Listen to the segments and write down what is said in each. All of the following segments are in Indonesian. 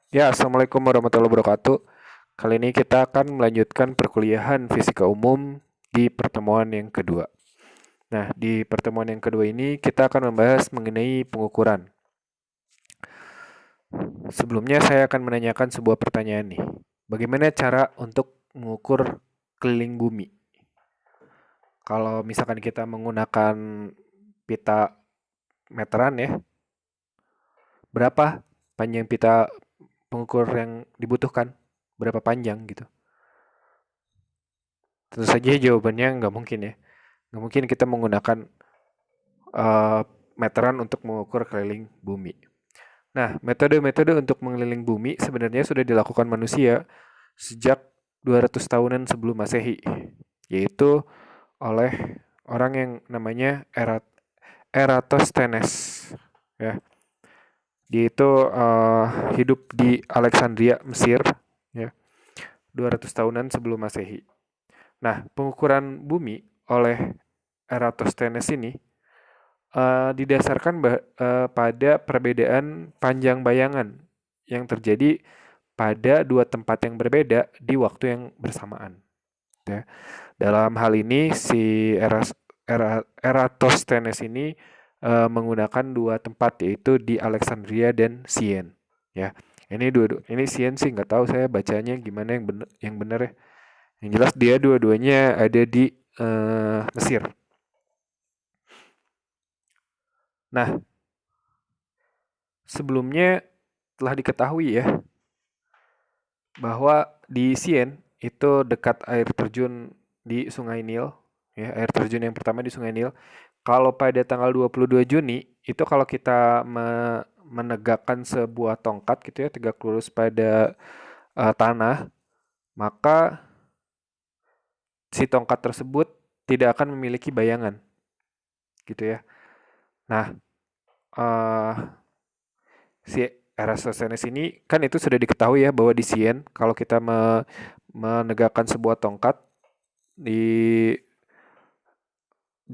Ya, Assalamualaikum warahmatullahi wabarakatuh. Kali ini kita akan melanjutkan perkuliahan fisika umum di pertemuan yang kedua. Nah, di pertemuan yang kedua ini kita akan membahas mengenai pengukuran. Sebelumnya saya akan menanyakan sebuah pertanyaan nih. Bagaimana cara untuk mengukur keliling bumi? Kalau misalkan kita menggunakan pita meteran ya, berapa panjang pita pengukur yang dibutuhkan? Berapa panjang gitu? Tentu saja jawabannya nggak mungkin ya. Nggak mungkin kita menggunakan eh, meteran untuk mengukur keliling bumi. Nah, metode-metode untuk mengeliling bumi sebenarnya sudah dilakukan manusia sejak 200 tahunan sebelum Masehi, yaitu oleh orang yang namanya Eratosthenes. Ya, dia itu hidup di Alexandria, Mesir, ya, 200 tahunan sebelum Masehi. Nah, pengukuran bumi oleh Eratosthenes ini didasarkan pada perbedaan panjang bayangan yang terjadi pada dua tempat yang berbeda di waktu yang bersamaan. Ya. Dalam hal ini si Eratosthenes ini menggunakan dua tempat yaitu di Alexandria dan Siena. Ya, ini Siena sih nggak tahu saya bacanya gimana yang benar ya. Yang jelas dia dua-duanya ada di Mesir. Nah, sebelumnya telah diketahui ya bahwa di Sien itu dekat air terjun di Sungai Nil, ya, air terjun yang pertama di Sungai Nil. Kalau pada tanggal 22 Juni itu kalau kita menegakkan sebuah tongkat gitu ya, tegak lurus pada tanah, maka si tongkat tersebut tidak akan memiliki bayangan, gitu ya. Nah, uh, si Eratosthenes ini kan itu sudah diketahui ya bahwa di Sien kalau kita menegakkan sebuah tongkat di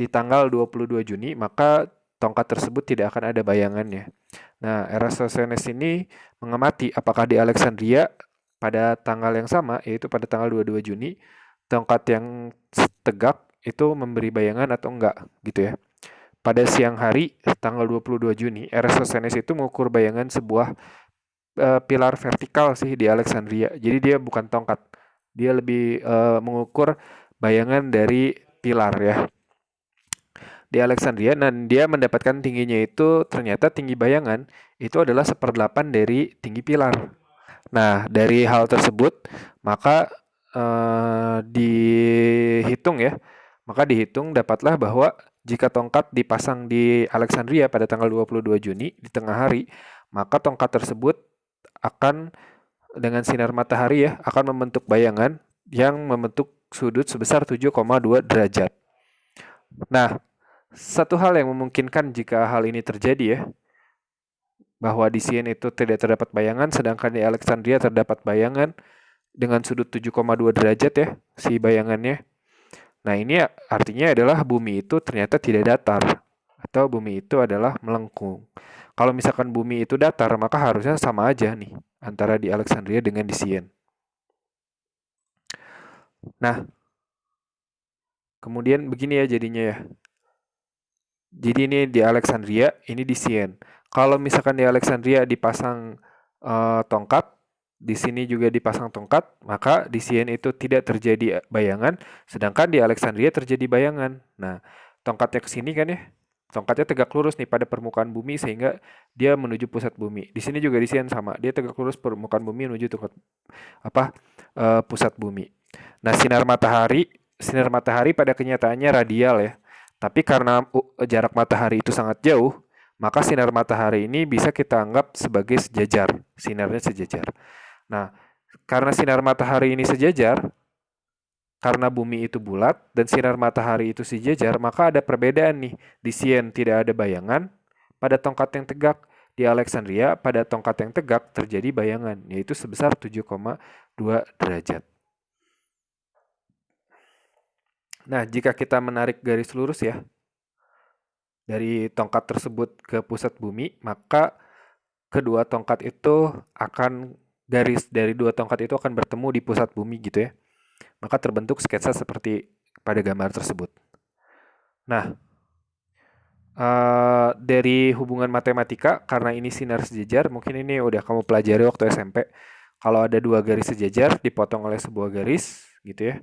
tanggal 22 Juni, maka tongkat tersebut tidak akan ada bayangannya. Nah, Eratosthenes ini mengamati apakah di Alexandria pada tanggal yang sama, yaitu pada tanggal 22 Juni, tongkat yang tegak itu memberi bayangan atau enggak, gitu ya. Pada siang hari, tanggal 22 Juni, Eratosthenes itu mengukur bayangan sebuah pilar vertikal sih di Alexandria. Jadi dia bukan tongkat. Dia lebih mengukur bayangan dari pilar ya di Alexandria dan dia mendapatkan tingginya itu ternyata tinggi bayangan itu adalah seperdelapan dari tinggi pilar. Nah, dari hal tersebut maka dihitung ya, maka dihitung dapatlah bahwa jika tongkat dipasang di Alexandria pada tanggal 22 Juni di tengah hari, maka tongkat tersebut akan dengan sinar matahari ya akan membentuk bayangan yang membentuk sudut sebesar 7,2 derajat. Nah, satu hal yang memungkinkan jika hal ini terjadi ya, bahwa di Sien itu tidak terdapat bayangan, sedangkan di Alexandria terdapat bayangan dengan sudut 7,2 derajat ya, si bayangannya. Nah ini artinya adalah bumi itu ternyata tidak datar, atau bumi itu adalah melengkung. Kalau misalkan bumi itu datar, maka harusnya sama aja nih, antara di Alexandria dengan di Sien. Nah, kemudian begini ya jadinya ya. Jadi ini di Alexandria, ini di Sien. Kalau misalkan di Alexandria dipasang tongkat, di sini juga dipasang tongkat, maka di Sien itu tidak terjadi bayangan, sedangkan di Alexandria terjadi bayangan. Nah, tongkatnya ke sini kan ya, tongkatnya tegak lurus nih pada permukaan bumi sehingga dia menuju pusat bumi. Di sini juga di Sien sama, dia tegak lurus permukaan bumi menuju pusat bumi. Nah, sinar matahari pada kenyataannya radial ya. Tapi karena jarak matahari itu sangat jauh, maka sinar matahari ini bisa kita anggap sebagai sejajar, sinarnya sejajar. Nah, karena sinar matahari ini sejajar, karena bumi itu bulat dan sinar matahari itu sejajar, maka ada perbedaan nih. Di Sien tidak ada bayangan, pada tongkat yang tegak. Di Alexandria, pada tongkat yang tegak terjadi bayangan, yaitu sebesar 7,2 derajat. Nah, jika kita menarik garis lurus ya, dari tongkat tersebut ke pusat bumi, maka kedua tongkat itu akan garis dari dua tongkat itu akan bertemu di pusat bumi gitu ya. Maka terbentuk sketsa seperti pada gambar tersebut. Nah, dari hubungan matematika, karena ini sinar sejajar, mungkin ini udah kamu pelajari waktu SMP. Kalau ada dua garis sejajar dipotong oleh sebuah garis, gitu ya,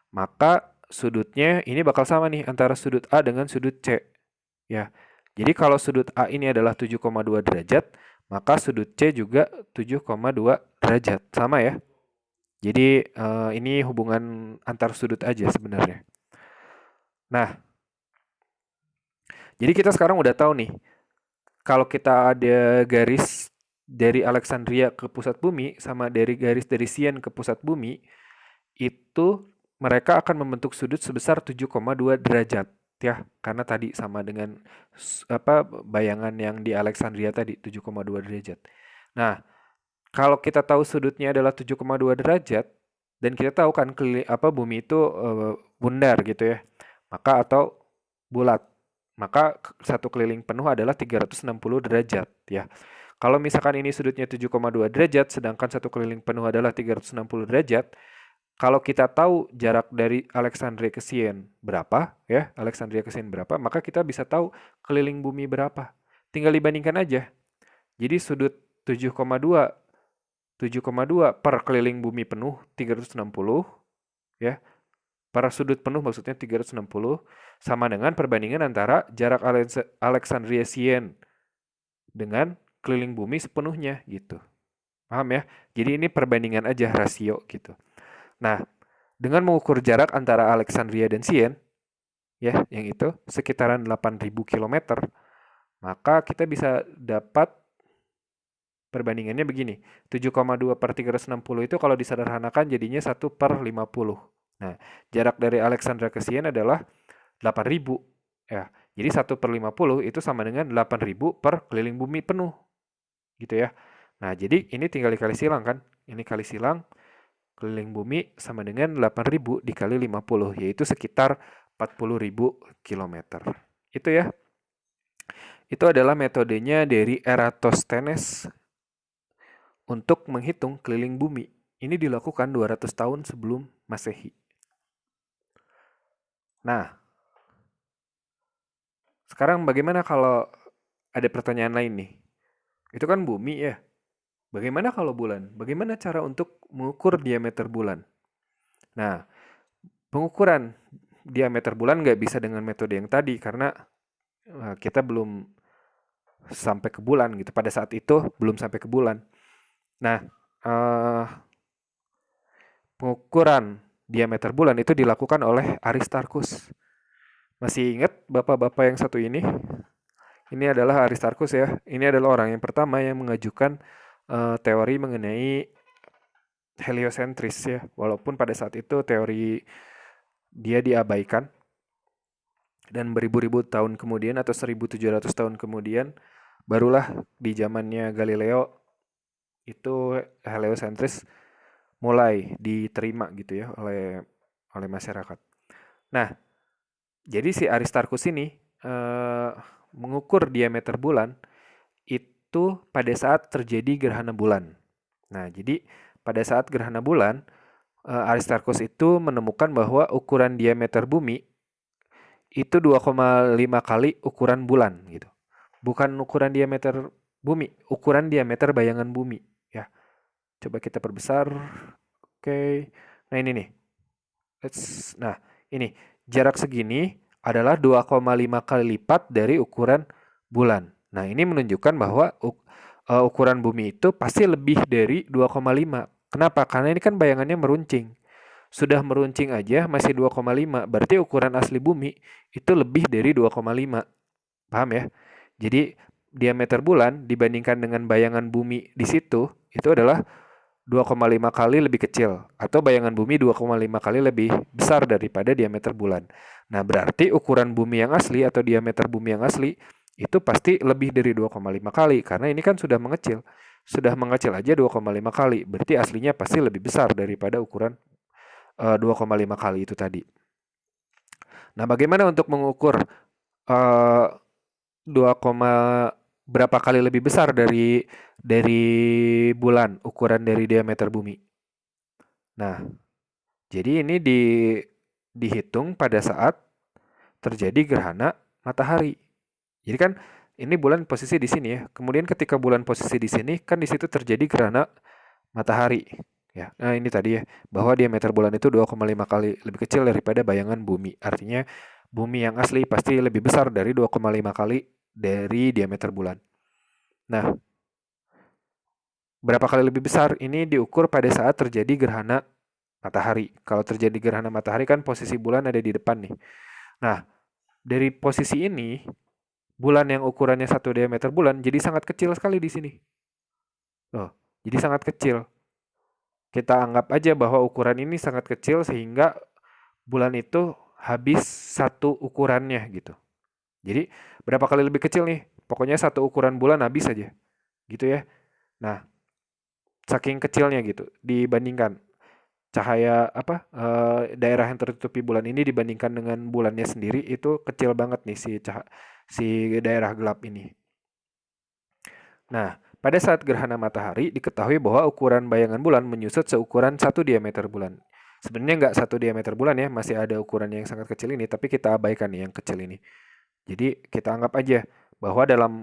maka sudutnya ini bakal sama nih antara sudut A dengan sudut C. Ya, jadi kalau sudut A ini adalah 7,2 derajat, maka sudut C juga 7,2 derajat, sama ya. Jadi ini hubungan antar sudut aja sebenarnya. Nah, jadi kita sekarang udah tahu nih, kalau kita ada garis dari Alexandria ke pusat bumi sama dari garis dari Sian ke pusat bumi, itu mereka akan membentuk sudut sebesar 7,2 derajat ya, karena tadi sama dengan bayangan yang di Alexandria tadi 7,2 derajat. Nah, kalau kita tahu sudutnya adalah 7,2 derajat dan kita tahu kan bumi itu bundar gitu ya. Maka atau bulat. Maka satu keliling penuh adalah 360 derajat ya. Kalau misalkan ini sudutnya 7,2 derajat sedangkan satu keliling penuh adalah 360 derajat, kalau kita tahu jarak dari Alexandria ke Siena berapa ya, Alexandria ke Siena berapa, maka kita bisa tahu keliling bumi berapa. Tinggal dibandingkan aja. Jadi sudut 7,2 per keliling bumi penuh 360 ya. Per sudut penuh maksudnya 360 sama dengan perbandingan antara jarak Alexandria Siena dengan keliling bumi sepenuhnya gitu. Paham ya? Jadi ini perbandingan aja rasio gitu. Nah, dengan mengukur jarak antara Alexandria dan Siena ya, yang itu sekitaran 8.000 km, maka kita bisa dapat perbandingannya begini, 7,2 per 360 itu kalau disederhanakan jadinya 1 per 50. Nah, jarak dari Alexandria ke Siena adalah 8.000. Ya, jadi 1 per 50 itu sama dengan 8.000 per keliling bumi penuh. Gitu ya. Nah, jadi ini tinggal dikali silang kan. Ini kali silang, keliling bumi sama dengan 8.000 dikali 50, yaitu sekitar 40.000 kilometer. Itu ya. Itu adalah metodenya dari Eratosthenes untuk menghitung keliling bumi. Ini dilakukan 200 tahun sebelum Masehi. Nah, sekarang bagaimana kalau ada pertanyaan lain nih? Itu kan bumi ya. Bagaimana kalau bulan? Bagaimana cara untuk mengukur diameter bulan? Nah, pengukuran diameter bulan nggak bisa dengan metode yang tadi karena kita belum sampai ke bulan gitu. Pada saat itu belum sampai ke bulan. Nah, pengukuran diameter bulan itu dilakukan oleh Aristarchus. Masih ingat bapak-bapak yang satu ini? Ini adalah Aristarchus ya. Ini adalah orang yang pertama yang mengajukan teori mengenai heliosentris ya. Walaupun pada saat itu teori dia diabaikan. Dan beribu-ribu tahun kemudian atau 1700 tahun kemudian barulah di zamannya Galileo itu heliosentris mulai diterima gitu ya oleh masyarakat. Nah, jadi si Aristarchus ini mengukur diameter bulan itu pada saat terjadi gerhana bulan. Nah, jadi pada saat gerhana bulan, Aristarchus itu menemukan bahwa ukuran diameter bumi itu 2,5 kali ukuran bulan gitu. Bukan ukuran diameter bumi, ukuran diameter bayangan bumi ya. Coba kita perbesar. Oke. Nah, ini nih. Nah, ini jarak segini adalah 2,5 kali lipat dari ukuran bulan. Nah, ini menunjukkan bahwa ukuran bumi itu pasti lebih dari 2,5. Kenapa? Karena ini kan bayangannya meruncing. Sudah meruncing aja masih 2,5, berarti ukuran asli bumi itu lebih dari 2,5. Paham ya? Jadi diameter bulan dibandingkan dengan bayangan bumi di situ itu adalah 2,5 kali lebih kecil atau bayangan bumi 2,5 kali lebih besar daripada diameter bulan. Nah, berarti ukuran bumi yang asli atau diameter bumi yang asli itu pasti lebih dari 2,5 kali karena ini kan sudah mengecil. Sudah mengecil aja 2,5 kali, berarti aslinya pasti lebih besar daripada ukuran 2,5 kali itu tadi. Nah, bagaimana untuk mengukur 2, berapa kali lebih besar dari bulan, ukuran dari diameter bumi. Nah, jadi ini dihitung pada saat terjadi gerhana matahari. Jadi kan ini bulan posisi di sini ya. Kemudian ketika bulan posisi di sini kan di situ terjadi gerhana matahari. Ya. Nah, ini tadi ya bahwa diameter bulan itu 2,5 kali lebih kecil daripada bayangan bumi. Artinya bumi yang asli pasti lebih besar dari 2,5 kali dari diameter bulan. Nah, berapa kali lebih besar? Ini diukur pada saat terjadi gerhana matahari. Kalau terjadi gerhana matahari kan posisi bulan ada di depan nih. Nah, dari posisi ini, bulan yang ukurannya 1 diameter bulan jadi sangat kecil sekali di sini. Oh, jadi sangat kecil. Kita anggap aja bahwa ukuran ini sangat kecil sehingga bulan itu habis satu ukurannya gitu. Jadi berapa kali lebih kecil nih? Pokoknya satu ukuran bulan habis aja. Gitu ya. Nah, saking kecilnya gitu dibandingkan cahaya daerah yang tertutupi bulan ini dibandingkan dengan bulannya sendiri itu kecil banget nih si daerah gelap ini. Nah, pada saat gerhana matahari diketahui bahwa ukuran bayangan bulan menyusut seukuran 1 diameter bulan. Sebenarnya nggak 1 diameter bulan ya, masih ada ukuran yang sangat kecil ini, tapi kita abaikan nih yang kecil ini. Jadi kita anggap aja bahwa dalam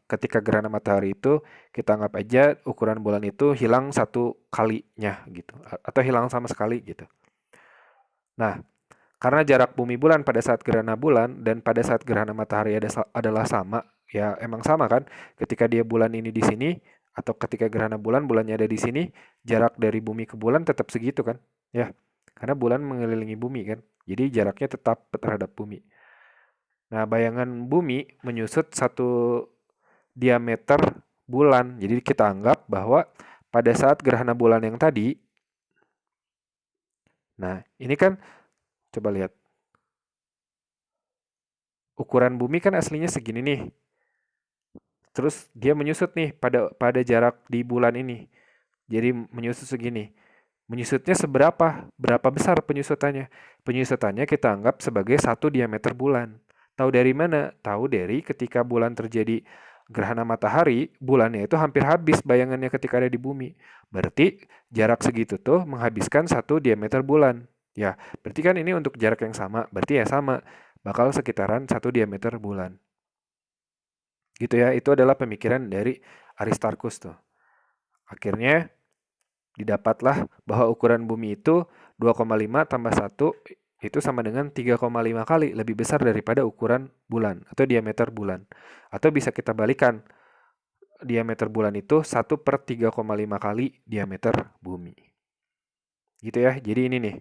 ketika gerhana matahari itu kita anggap aja ukuran bulan itu hilang 1 kalinya gitu, atau hilang sama sekali gitu. Nah, karena jarak bumi bulan pada saat gerhana bulan dan pada saat gerhana matahari adalah sama, ya emang sama kan? Ketika dia bulan ini di sini atau ketika gerhana bulan bulannya ada di sini, jarak dari bumi ke bulan tetap segitu kan? Ya, karena bulan mengelilingi bumi kan. Jadi jaraknya tetap terhadap bumi. Nah, bayangan bumi menyusut 1 diameter bulan. Jadi kita anggap bahwa pada saat gerhana bulan yang tadi, nah ini kan coba lihat. Ukuran bumi kan aslinya segini nih. Terus dia menyusut nih pada jarak di bulan ini. Jadi menyusut segini. Menyusutnya seberapa? Berapa besar penyusutannya? Penyusutannya kita anggap sebagai 1 diameter bulan. Tahu dari mana? Tahu dari ketika bulan terjadi gerhana matahari, bulannya itu hampir habis bayangannya ketika ada di bumi. Berarti jarak segitu tuh menghabiskan 1 diameter bulan. Ya, berarti kan ini untuk jarak yang sama. Berarti ya sama. Bakal sekitaran 1 diameter bulan. Gitu ya, itu adalah pemikiran dari Aristarchus tuh. Akhirnya didapatlah bahwa ukuran bumi itu 2,5 tambah 1 itu sama dengan 3,5 kali lebih besar daripada ukuran bulan atau diameter bulan. Atau bisa kita balikan, diameter bulan itu 1/3,5 kali diameter bumi. Gitu ya, jadi ini nih.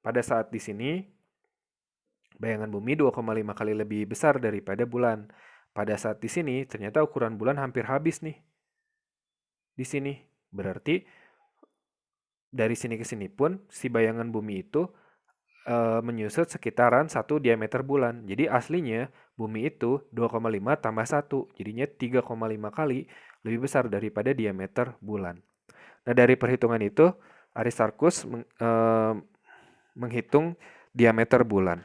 Pada saat di sini, bayangan bumi 2,5 kali lebih besar daripada bulan. Pada saat di sini, ternyata ukuran bulan hampir habis nih. Di sini. Berarti dari sini ke sini pun si bayangan bumi itu menyusut sekitaran 1 diameter bulan. Jadi aslinya bumi itu 2,5 tambah 1. Jadinya 3,5 kali lebih besar daripada diameter bulan. Nah, dari perhitungan itu Aristarchus menghitung diameter bulan.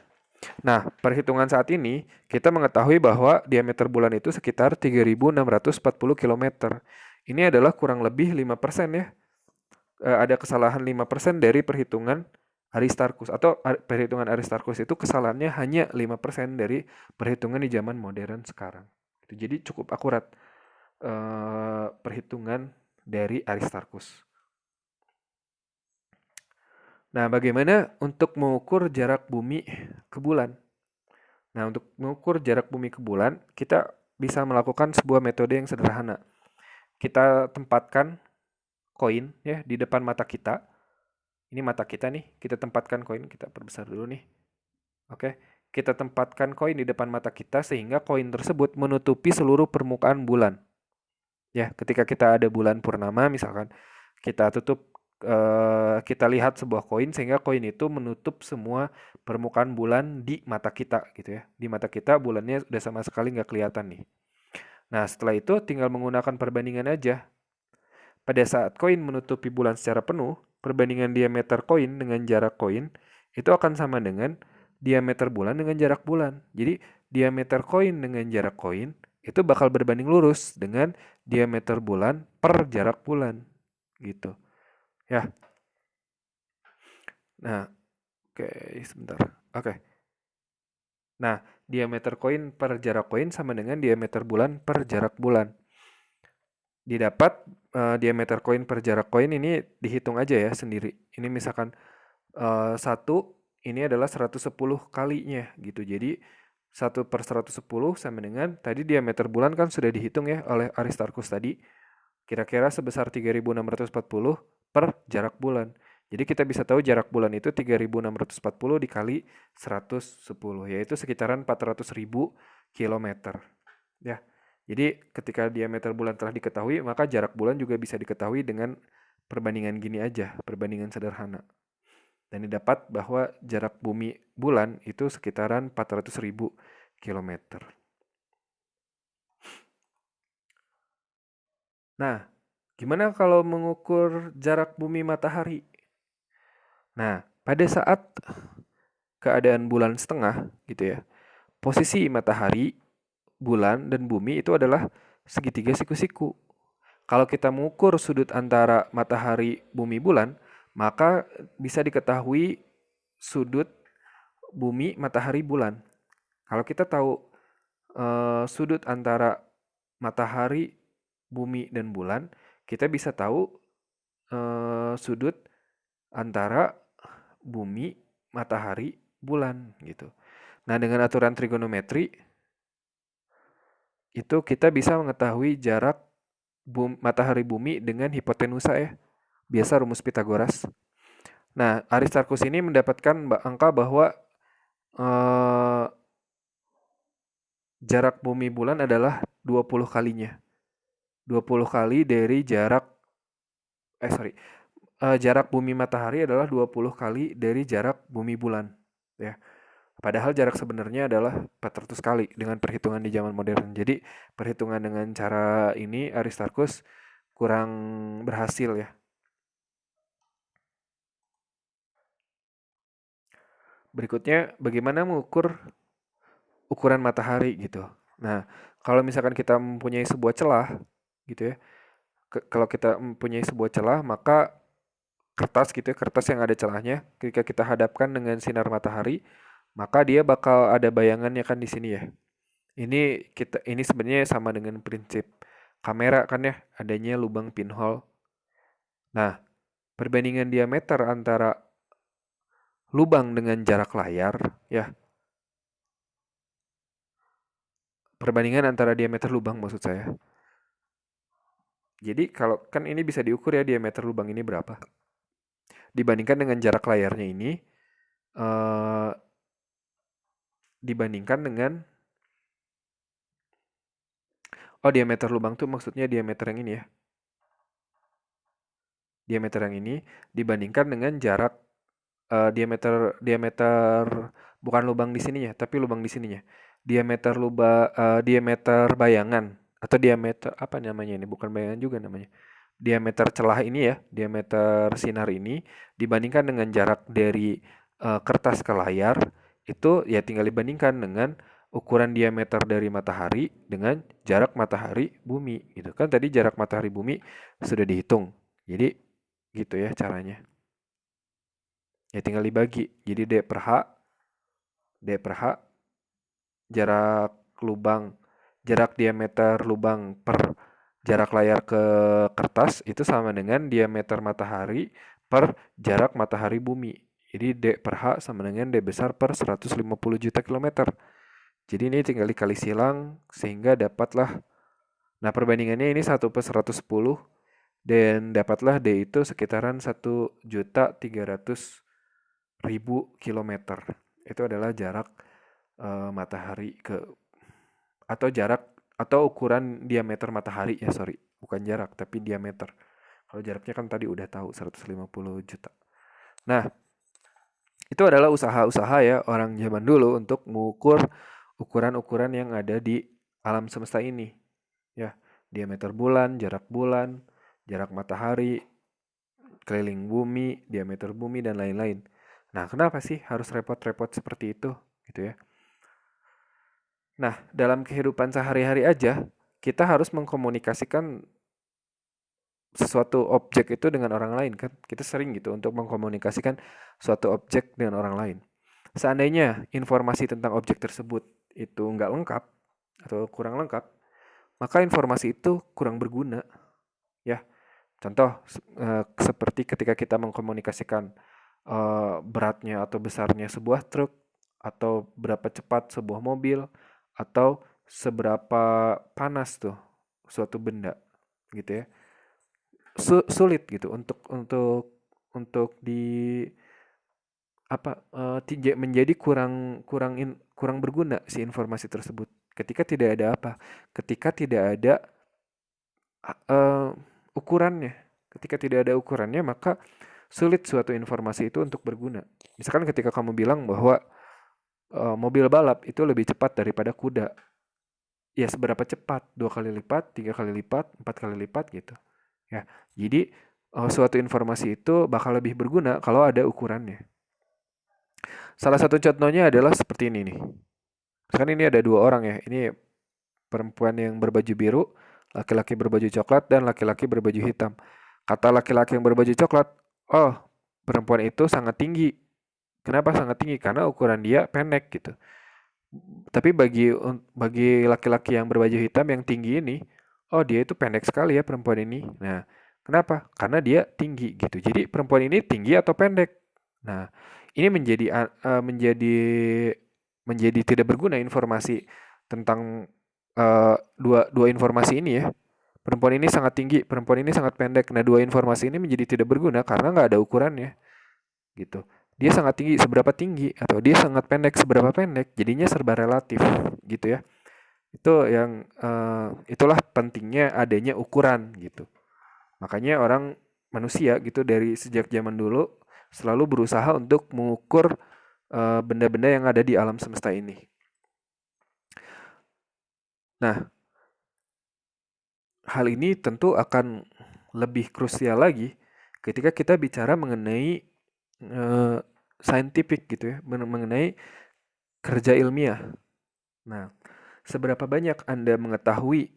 Nah, perhitungan saat ini kita mengetahui bahwa diameter bulan itu sekitar 3.640 km. Ini adalah kurang lebih 5% ya. Ada kesalahan 5% dari perhitungan Aristarchus, atau perhitungan Aristarchus itu kesalahannya hanya 5% dari perhitungan di zaman modern sekarang. Jadi cukup akurat perhitungan dari Aristarchus. Nah, bagaimana untuk mengukur jarak bumi ke bulan? Nah, untuk mengukur jarak bumi ke bulan, kita bisa melakukan sebuah metode yang sederhana. Kita tempatkan koin ya di depan mata kita. Ini mata kita nih, kita tempatkan koin, kita perbesar dulu nih. Oke, kita tempatkan koin di depan mata kita sehingga koin tersebut menutupi seluruh permukaan bulan. Ya, ketika kita ada bulan purnama misalkan, kita kita lihat sebuah koin sehingga koin itu menutup semua permukaan bulan di mata kita gitu ya. Di mata kita bulannya udah sama sekali nggak kelihatan nih. Nah, setelah itu tinggal menggunakan perbandingan aja. Pada saat koin menutupi bulan secara penuh, perbandingan diameter koin dengan jarak koin itu akan sama dengan diameter bulan dengan jarak bulan. Jadi diameter koin dengan jarak koin itu bakal berbanding lurus dengan diameter bulan per jarak bulan gitu. Ya. Nah, oke, sebentar. Oke. Nah, diameter koin per jarak koin sama dengan diameter bulan per jarak bulan. Didapat diameter koin per jarak koin ini dihitung aja ya sendiri. Ini misalkan satu ini adalah 110 kalinya gitu. Jadi 1/110 sama dengan tadi diameter bulan kan sudah dihitung ya oleh Aristarchus tadi. Kira-kira sebesar 3640 per jarak bulan. Jadi kita bisa tahu jarak bulan itu 3640 dikali 110 yaitu sekitaran 400.000 kilometer. Ya. Jadi ketika diameter bulan telah diketahui, maka jarak bulan juga bisa diketahui dengan perbandingan gini aja, perbandingan sederhana. Dan didapat bahwa jarak bumi bulan itu sekitaran 400.000 kilometer. Nah, gimana kalau mengukur jarak bumi matahari? Nah, pada saat keadaan bulan setengah gitu ya, posisi matahari, bulan, dan bumi itu adalah segitiga siku-siku. Kalau kita mengukur sudut antara matahari, bumi, bulan, maka bisa diketahui sudut bumi, matahari, bulan. Kalau kita tahu sudut antara matahari, bumi, dan bulan, kita bisa tahu sudut antara bumi, matahari, bulan gitu. Nah, dengan aturan trigonometri itu kita bisa mengetahui jarak matahari bumi dengan hipotenusa ya. Biasa rumus Pitagoras. Nah, Aristarchus ini mendapatkan angka bahwa eh, jarak bumi bulan adalah 20 kalinya. 20 kali dari jarak jarak bumi matahari adalah 20 kali dari jarak bumi bulan ya. Padahal jarak sebenarnya adalah 400 kali dengan perhitungan di zaman modern. Jadi perhitungan dengan cara ini Aristarchus kurang berhasil ya. Berikutnya bagaimana mengukur ukuran matahari gitu. Nah, kalau misalkan kita mempunyai sebuah celah gitu ya. Kalau kita mempunyai sebuah celah, maka kertas gitu ya, kertas yang ada celahnya, ketika kita hadapkan dengan sinar matahari, maka dia bakal ada bayangannya kan di sini ya. Ini sebenarnya sama dengan prinsip kamera kan ya, adanya lubang pinhole. Nah, perbandingan diameter antara lubang dengan jarak layar ya. Perbandingan antara diameter lubang maksud saya. Jadi kalau kan ini bisa diukur ya diameter lubang ini berapa. Dibandingkan dengan jarak layarnya ini eh, dibandingkan dengan diameter lubang tuh maksudnya diameter yang ini ya. Diameter yang ini dibandingkan dengan jarak diameter diameter bukan lubang di sininya, tapi lubang di sininya. Diameter bayangan atau diameter apa namanya ini? Bukan bayangan juga namanya. Diameter celah ini ya, diameter sinar ini dibandingkan dengan jarak dari kertas ke layar itu ya tinggal dibandingkan dengan ukuran diameter dari matahari dengan jarak matahari bumi gitu kan tadi jarak matahari bumi sudah dihitung. Jadi gitu ya caranya. Ya tinggal dibagi. Jadi D per H jarak lubang, jarak diameter lubang per jarak layar ke kertas itu sama dengan diameter matahari per jarak matahari bumi. Jadi D per H sama dengan D besar per 150 juta kilometer. Jadi ini tinggal dikali silang sehingga dapatlah, nah perbandingannya ini 1/110 dan dapatlah D itu sekitaran 1.300.000 kilometer. Itu adalah jarak matahari ke atau jarak atau ukuran diameter matahari ya sorry bukan jarak tapi diameter. Kalau jaraknya kan tadi udah tahu 150 juta. Nah itu adalah usaha-usaha ya orang zaman dulu untuk mengukur ukuran-ukuran yang ada di alam semesta ini ya diameter bulan, jarak matahari, keliling bumi, diameter bumi dan lain-lain. Nah kenapa sih harus repot-repot seperti itu gitu ya? Nah, dalam kehidupan sehari-hari aja, kita harus mengkomunikasikan sesuatu objek itu dengan orang lain kan. Kita sering gitu untuk mengkomunikasikan suatu objek dengan orang lain. Seandainya informasi tentang objek tersebut itu nggak lengkap atau kurang lengkap, maka informasi itu kurang berguna. Ya, contoh seperti ketika kita mengkomunikasikan beratnya atau besarnya sebuah truk, atau berapa cepat sebuah mobil, atau seberapa panas tuh suatu benda, gitu ya. Sulit gitu untuk di apa menjadi kurang kurang kurang berguna si informasi tersebut ketika tidak ada apa ketika tidak ada eh, ukurannya. Ketika tidak ada ukurannya, maka sulit suatu informasi itu untuk berguna. Misalkan ketika kamu bilang bahwa mobil balap itu lebih cepat daripada kuda, ya seberapa cepat? 2 kali lipat, 3 kali lipat, 4 kali lipat gitu. Ya, jadi suatu informasi itu bakal lebih berguna kalau ada ukurannya. Salah satu contohnya adalah seperti ini nih. Misalkan ini ada 2 orang ya. Ini perempuan yang berbaju biru, laki-laki berbaju coklat, dan laki-laki berbaju hitam. Kata laki-laki yang berbaju coklat, oh, perempuan itu sangat tinggi. Kenapa sangat tinggi? Karena ukuran dia pendek gitu. Tapi bagi laki-laki yang berbaju hitam yang tinggi ini, oh dia itu pendek sekali ya perempuan ini. Nah, kenapa? Karena dia tinggi gitu. Jadi perempuan ini tinggi atau pendek? Nah, ini menjadi tidak berguna informasi tentang dua dua informasi ini ya. Perempuan ini sangat tinggi, perempuan ini sangat pendek. Nah, 2 informasi ini menjadi tidak berguna karena nggak ada ukurannya, gitu. Dia sangat tinggi, seberapa tinggi, atau dia sangat pendek, seberapa pendek. Jadinya serba relatif, gitu ya. Itu yang itulah pentingnya adanya ukuran, gitu. Makanya orang manusia gitu dari sejak zaman dulu selalu berusaha untuk mengukur benda-benda yang ada di alam semesta ini. Nah, hal ini tentu akan lebih krusial lagi ketika kita bicara mengenai scientific gitu ya, mengenai kerja ilmiah. Nah, seberapa banyak Anda mengetahui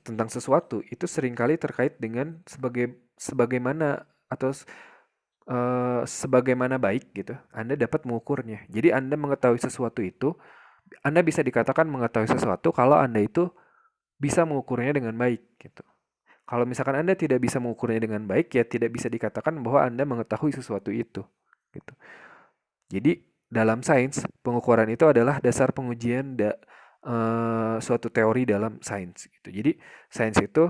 tentang sesuatu itu seringkali terkait dengan sebagaimana atau sebagaimana baik gitu Anda dapat mengukurnya. Jadi Anda mengetahui sesuatu itu, Anda bisa dikatakan mengetahui sesuatu kalau Anda itu bisa mengukurnya dengan baik gitu. Kalau misalkan Anda tidak bisa mengukurnya dengan baik, ya tidak bisa dikatakan bahwa Anda mengetahui sesuatu itu gitu. Jadi dalam sains, pengukuran itu adalah dasar pengujian suatu teori dalam sains gitu. Jadi sains itu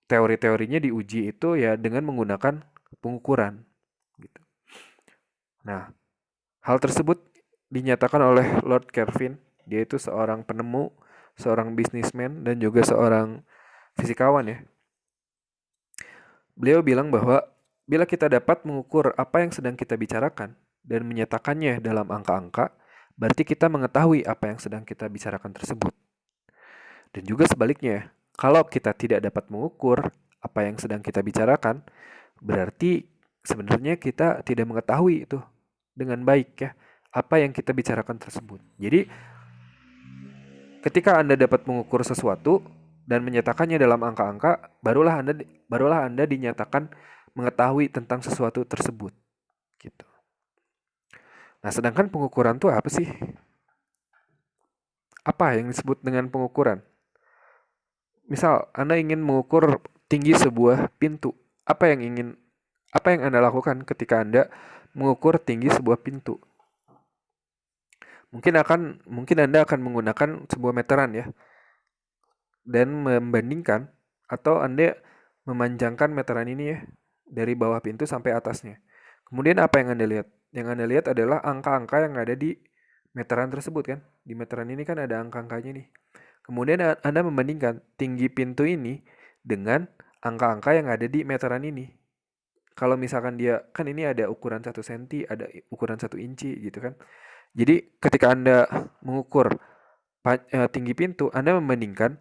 teori-teorinya diuji itu ya dengan menggunakan pengukuran gitu. Nah, hal tersebut dinyatakan oleh Lord Kelvin. Dia itu seorang penemu, seorang bisnismen, dan juga seorang fisikawan ya. Beliau bilang bahwa bila kita dapat mengukur apa yang sedang kita bicarakan dan menyatakannya dalam angka-angka, berarti kita mengetahui apa yang sedang kita bicarakan tersebut. Dan juga sebaliknya, kalau kita tidak dapat mengukur apa yang sedang kita bicarakan, berarti sebenarnya kita tidak mengetahui itu dengan baik ya, apa yang kita bicarakan tersebut. Jadi, ketika Anda dapat mengukur sesuatu dan menyatakannya dalam angka-angka, barulah Anda dinyatakan mengetahui tentang sesuatu tersebut, gitu. Nah, sedangkan pengukuran itu apa sih? Apa yang disebut dengan pengukuran? Misal, Anda ingin mengukur tinggi sebuah pintu. Apa yang Anda lakukan ketika Anda mengukur tinggi sebuah pintu? Mungkin Anda akan menggunakan sebuah meteran ya dan membandingkan, atau Anda memanjangkan meteran ini ya dari bawah pintu sampai atasnya. Kemudian apa yang Anda lihat? Yang Anda lihat adalah angka-angka yang ada di meteran tersebut kan. Di meteran ini kan ada angka-angkanya nih. Kemudian Anda membandingkan tinggi pintu ini dengan angka-angka yang ada di meteran ini. Kalau misalkan dia, kan ini ada ukuran 1 senti, ada ukuran 1 inci gitu kan. Jadi ketika Anda mengukur tinggi pintu, Anda membandingkan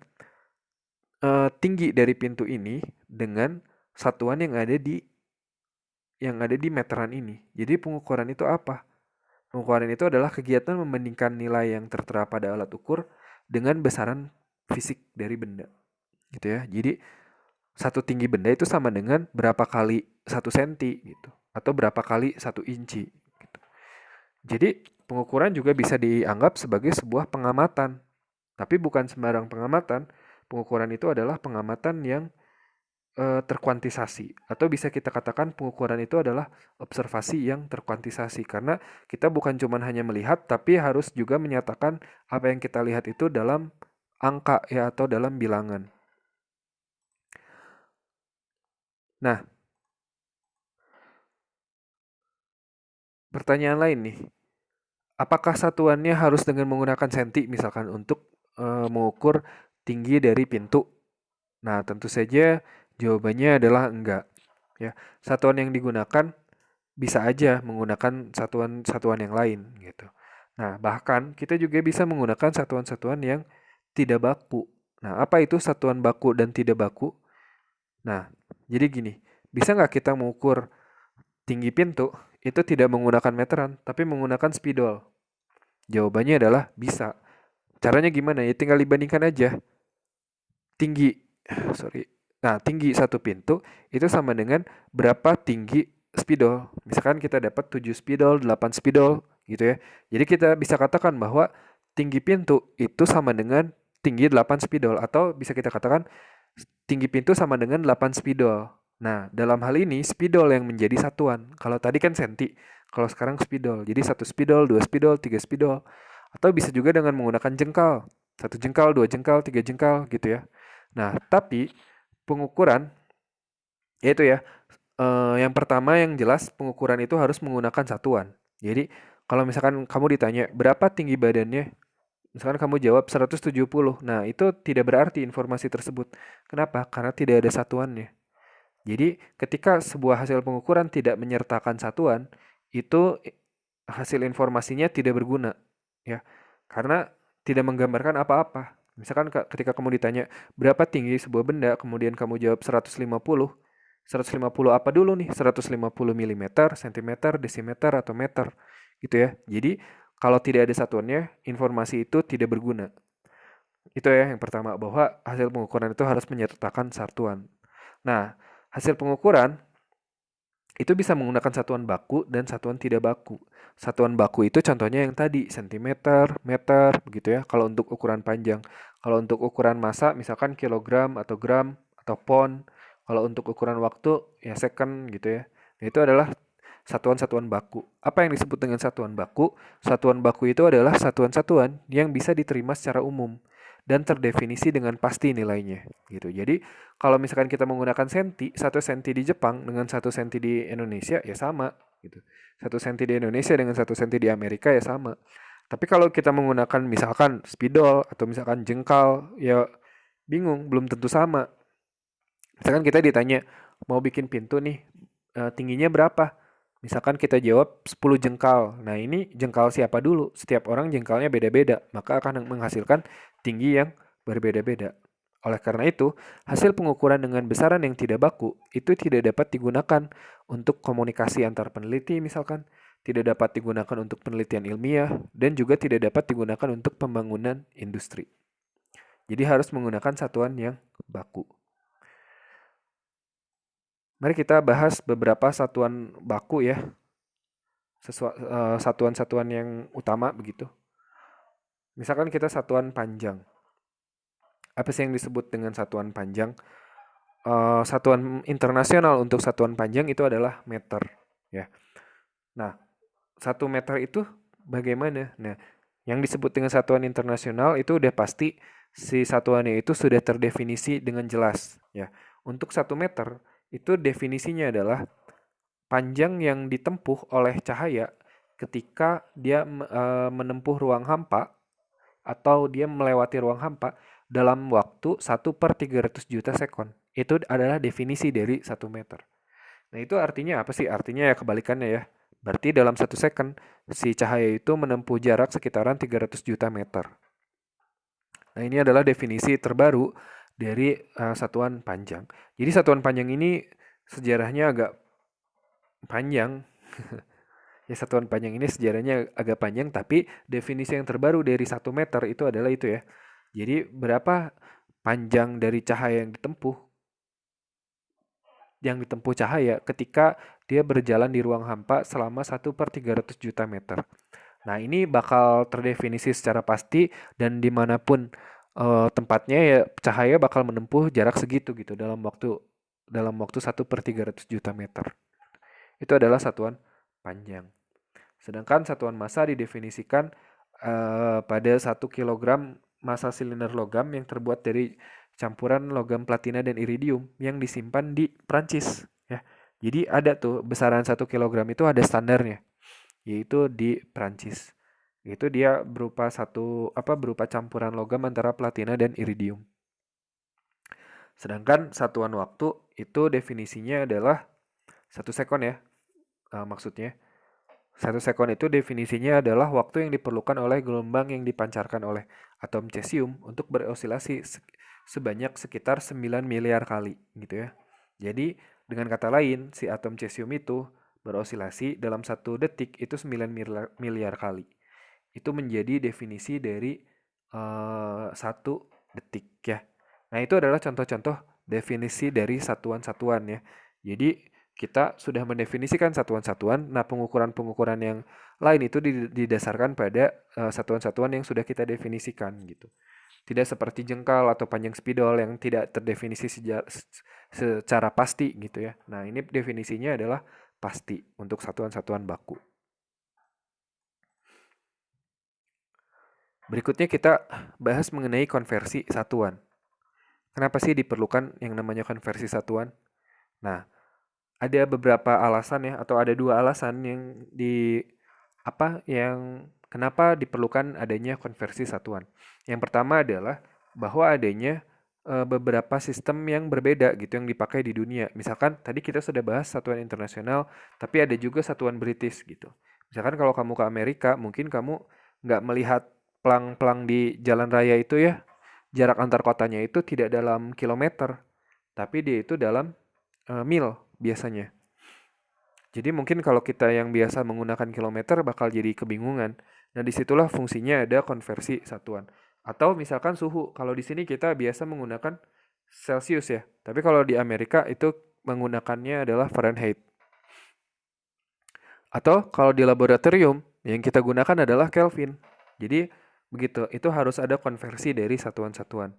tinggi dari pintu ini dengan satuan yang ada di meteran ini. Jadi pengukuran itu apa? Pengukuran itu adalah kegiatan membandingkan nilai yang tertera pada alat ukur dengan besaran fisik dari benda. Gitu ya. Jadi satu tinggi benda itu sama dengan berapa kali 1 senti gitu. Atau berapa kali 1 inci. Gitu. Jadi pengukuran juga bisa dianggap sebagai sebuah pengamatan. Tapi bukan sembarang pengamatan. Pengukuran itu adalah pengamatan yang terkuantisasi, atau bisa kita katakan pengukuran itu adalah observasi yang terkuantisasi, karena kita bukan cuma hanya melihat tapi harus juga menyatakan apa yang kita lihat itu dalam angka ya, atau dalam bilangan. Nah, pertanyaan lain nih, apakah satuannya harus dengan menggunakan senti misalkan untuk mengukur tinggi dari pintu? Nah, tentu saja jawabannya adalah enggak ya. Satuan yang digunakan bisa aja menggunakan satuan-satuan yang lain gitu. Nah, bahkan kita juga bisa menggunakan satuan-satuan yang tidak baku. Nah, apa itu satuan baku dan tidak baku? Nah, jadi gini, bisa nggak kita mengukur tinggi pintu itu tidak menggunakan meteran, tapi menggunakan spidol? Jawabannya adalah bisa. Caranya gimana ya? Tinggal dibandingkan aja. Tinggi, sorry. Nah, tinggi satu pintu itu sama dengan berapa tinggi spidol. Misalkan kita dapat 7 spidol, 8 spidol gitu ya. Jadi kita bisa katakan bahwa tinggi pintu itu sama dengan tinggi 8 spidol, atau bisa kita katakan tinggi pintu sama dengan 8 spidol. Nah, dalam hal ini spidol yang menjadi satuan. Kalau tadi kan senti, kalau sekarang spidol. Jadi 1 spidol, 2 spidol, 3 spidol. Atau bisa juga dengan menggunakan jengkal. 1 jengkal, 2 jengkal, 3 jengkal gitu ya. Nah, tapi pengukuran yaitu ya, yang pertama yang jelas pengukuran itu harus menggunakan satuan. Jadi kalau misalkan kamu ditanya berapa tinggi badannya, misalkan kamu jawab 170. Nah, itu tidak berarti informasi tersebut. Kenapa? Karena tidak ada satuannya. Jadi ketika sebuah hasil pengukuran tidak menyertakan satuan, itu hasil informasinya tidak berguna ya. Karena tidak menggambarkan apa-apa. Misalkan ketika kamu ditanya berapa tinggi sebuah benda, kemudian kamu jawab 150. 150 apa dulu nih? 150 mm, cm, desimeter, atau meter. Gitu ya. Jadi kalau tidak ada satuannya, informasi itu tidak berguna. Itu ya yang pertama, bahwa hasil pengukuran itu harus menyertakan satuan. Nah, hasil pengukuran itu bisa menggunakan satuan baku dan satuan tidak baku. Satuan baku itu contohnya yang tadi, sentimeter, meter, begitu ya, kalau untuk ukuran panjang. Kalau untuk ukuran massa, misalkan kilogram atau gram atau pon. Kalau untuk ukuran waktu, ya second gitu ya. Nah, itu adalah satuan-satuan baku. Apa yang disebut dengan satuan baku? Satuan baku itu adalah satuan-satuan yang bisa diterima secara umum dan terdefinisi dengan pasti nilainya gitu. Jadi kalau misalkan kita menggunakan senti, 1 senti di Jepang dengan 1 senti di Indonesia ya sama gitu. 1 senti di Indonesia dengan 1 senti di Amerika ya sama. Tapi kalau kita menggunakan misalkan spidol atau misalkan jengkal, ya bingung, belum tentu sama. Misalkan kita ditanya mau bikin pintu nih, tingginya berapa? Misalkan kita jawab 10 jengkal. Nah, ini jengkal siapa dulu? Setiap orang jengkalnya beda-beda, maka akan menghasilkan tinggi yang berbeda-beda. Oleh karena itu, hasil pengukuran dengan besaran yang tidak baku itu tidak dapat digunakan untuk komunikasi antar peneliti misalkan, tidak dapat digunakan untuk penelitian ilmiah, dan juga tidak dapat digunakan untuk pembangunan industri. Jadi harus menggunakan satuan yang baku. Mari kita bahas beberapa satuan baku ya, satuan-satuan yang utama begitu. Misalkan kita satuan panjang. Apa sih yang disebut dengan satuan panjang? Satuan internasional untuk satuan panjang itu adalah meter. Ya. Nah, 1 meter itu bagaimana? Nah, yang disebut dengan satuan internasional itu udah pasti si satuannya itu sudah terdefinisi dengan jelas. Ya. Untuk 1 meter itu definisinya adalah panjang yang ditempuh oleh cahaya ketika dia menempuh ruang hampa atau dia melewati ruang hampa dalam waktu 1/300 juta sekon. Itu adalah definisi dari 1 meter. Nah, itu artinya apa sih? Artinya ya kebalikannya ya. Berarti dalam 1 second si cahaya itu menempuh jarak sekitaran 300 juta meter. Nah, ini adalah definisi terbaru dari satuan panjang. Jadi satuan panjang ini sejarahnya agak panjang. Ya, satuan panjang ini sejarahnya agak panjang, tapi definisi yang terbaru dari 1 meter itu adalah itu ya. Jadi berapa panjang dari cahaya yang ditempuh cahaya ketika dia berjalan di ruang hampa selama 1/300 juta meter. Nah, ini bakal terdefinisi secara pasti dan dimanapun tempatnya ya cahaya bakal menempuh jarak segitu gitu dalam waktu 1/300 juta meter. Itu adalah satuan panjang. Sedangkan satuan massa didefinisikan pada 1 kilogram massa silinder logam yang terbuat dari campuran logam platina dan iridium yang disimpan di Prancis. Ya. Jadi ada tuh besaran 1 kilogram itu ada standarnya, yaitu di Prancis. Itu dia berupa campuran logam antara platina dan iridium. Sedangkan satuan waktu itu definisinya adalah 1 sekon ya, maksudnya. 1 sekon itu definisinya adalah waktu yang diperlukan oleh gelombang yang dipancarkan oleh atom cesium untuk berosilasi sebanyak sekitar 9 miliar kali gitu ya. Jadi dengan kata lain, si atom cesium itu berosilasi dalam 1 detik itu 9 miliar kali. Itu menjadi definisi dari 1 detik ya. Nah, itu adalah contoh-contoh definisi dari satuan-satuan ya. Jadi kita sudah mendefinisikan satuan-satuan. Nah, pengukuran-pengukuran yang lain itu didasarkan pada satuan-satuan yang sudah kita definisikan gitu. Tidak seperti jengkal atau panjang spidol yang tidak terdefinisi secara pasti gitu ya. Nah, ini definisinya adalah pasti untuk satuan-satuan baku. Berikutnya kita bahas mengenai konversi satuan. Kenapa sih diperlukan yang namanya konversi satuan? Nah, ada beberapa alasan ya, atau ada 2 alasan yang kenapa diperlukan adanya konversi satuan. Yang pertama adalah bahwa adanya beberapa sistem yang berbeda gitu yang dipakai di dunia. Misalkan tadi kita sudah bahas satuan internasional, tapi ada juga satuan British gitu. Misalkan kalau kamu ke Amerika, mungkin kamu nggak melihat pelang-pelang di jalan raya itu ya, jarak antar kotanya itu tidak dalam kilometer, tapi dia itu dalam mil biasanya. Jadi mungkin kalau kita yang biasa menggunakan kilometer bakal jadi kebingungan. Nah, disitulah fungsinya ada konversi satuan. Atau misalkan suhu, kalau di sini kita biasa menggunakan Celsius ya, tapi kalau di Amerika itu menggunakannya adalah Fahrenheit. Atau kalau di laboratorium yang kita gunakan adalah Kelvin. Jadi begitu, itu harus ada konversi dari satuan-satuan.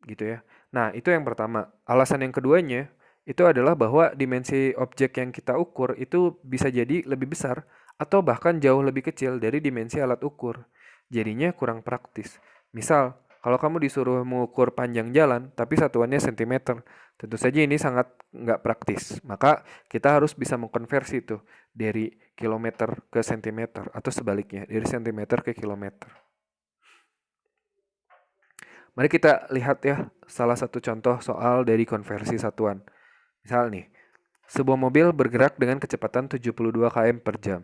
Gitu ya. Nah, itu yang pertama. Alasan yang keduanya itu adalah bahwa dimensi objek yang kita ukur itu bisa jadi lebih besar atau bahkan jauh lebih kecil dari dimensi alat ukur. Jadinya kurang praktis. Misal, kalau kamu disuruh mengukur panjang jalan, tapi satuannya cm, tentu saja ini sangat nggak praktis. Maka kita harus bisa mengkonversi itu dari kilometer ke sentimeter atau sebaliknya, dari sentimeter ke kilometer. Mari kita lihat ya salah satu contoh soal dari konversi satuan. Misal nih, sebuah mobil bergerak dengan kecepatan 72 km per jam.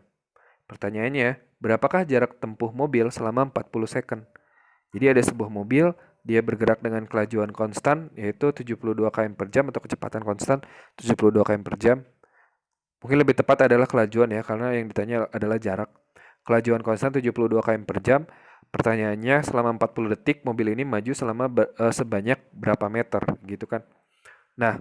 Pertanyaannya, berapakah jarak tempuh mobil selama 40 second? Jadi ada sebuah mobil, dia bergerak dengan kelajuan konstan, yaitu 72 km per jam atau kecepatan konstan 72 km per jam. Mungkin lebih tepat adalah kelajuan ya, karena yang ditanya adalah jarak. Kelajuan konstan 72 km per jam. Pertanyaannya, selama 40 detik mobil ini maju sebanyak berapa meter gitu kan. Nah,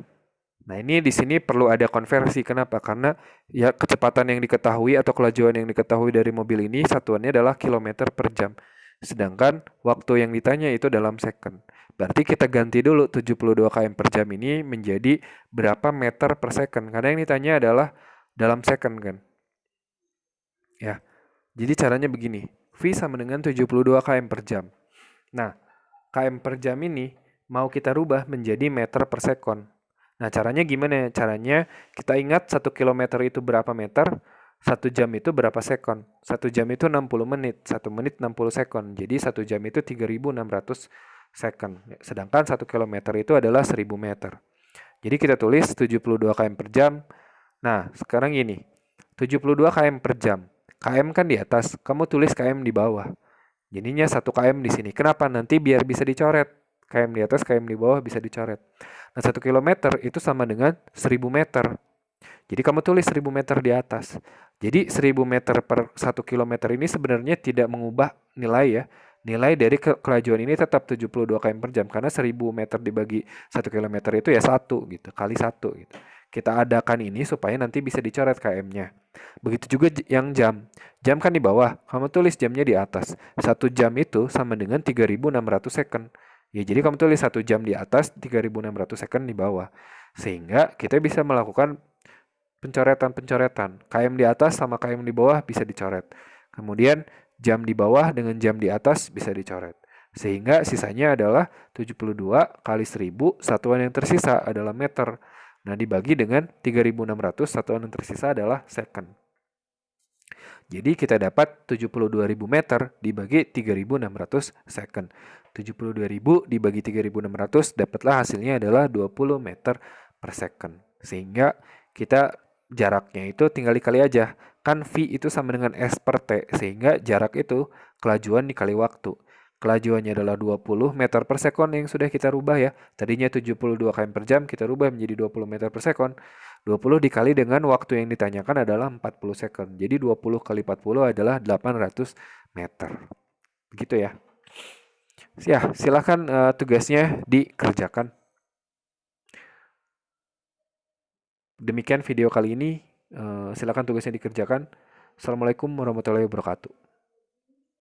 ini di sini perlu ada konversi. Kenapa? Karena ya kecepatan yang diketahui atau kelajuan yang diketahui dari mobil ini satuannya adalah kilometer per jam. Sedangkan waktu yang ditanya itu dalam second. Berarti kita ganti dulu 72 km per jam ini menjadi berapa meter per second. Karena yang ditanya adalah dalam second kan. Ya. Jadi caranya begini. V sama dengan 72 km per jam. Nah, km per jam ini mau kita rubah menjadi meter per sekon. Nah, caranya gimana? Caranya kita ingat 1 kilometer itu berapa meter, 1 jam itu berapa sekon. 1 jam itu 60 menit, 1 menit 60 sekon. Jadi 1 jam itu 3.600 sekon. Sedangkan 1 kilometer itu adalah 1.000 meter. Jadi kita tulis 72 km per jam. Nah, sekarang ini 72 km per jam. KM kan di atas, kamu tulis KM di bawah. Jadinya 1 KM di sini. Kenapa? Nanti biar bisa dicoret. KM di atas, KM di bawah bisa dicoret. Nah, 1 kilometer itu sama dengan 1.000 meter. Jadi kamu tulis 1000 meter di atas. Jadi 1000 meter per 1 kilometer ini sebenarnya tidak mengubah nilai ya. Nilai dari kelajuan ini tetap 72 km per jam karena 1000 meter dibagi 1 kilometer itu ya 1 gitu, kali 1 gitu. Kita adakan ini supaya nanti bisa dicoret km-nya. Begitu juga yang jam. Jam kan di bawah, kamu tulis jamnya di atas. 1 jam itu sama dengan 3600 second. Ya, jadi kamu tulis 1 jam di atas, 3600 second di bawah. Sehingga kita bisa melakukan pencoretan-pencoretan. KM di atas sama KM di bawah bisa dicoret. Kemudian jam di bawah dengan jam di atas bisa dicoret. Sehingga sisanya adalah 72 kali 1000, satuan yang tersisa adalah meter. Nah, dibagi dengan 3600, satuan yang tersisa adalah second. Jadi kita dapat 72.000 meter dibagi 3.600 second. 72.000 dibagi 3.600 dapatlah hasilnya adalah 20 meter per second. Sehingga kita jaraknya itu tinggal dikali aja. Kan V itu sama dengan S per T. Sehingga jarak itu kelajuan dikali waktu. Kelajuannya adalah 20 meter per second yang sudah kita rubah ya. Tadinya 72 km per jam, kita rubah menjadi 20 meter per second. 20 dikali dengan waktu yang ditanyakan adalah 40 second. Jadi 20 kali 40 adalah 800 meter. Begitu ya. Ya, silahkan tugasnya dikerjakan. Demikian video kali ini. Silakan tugasnya dikerjakan. Assalamualaikum warahmatullahi wabarakatuh.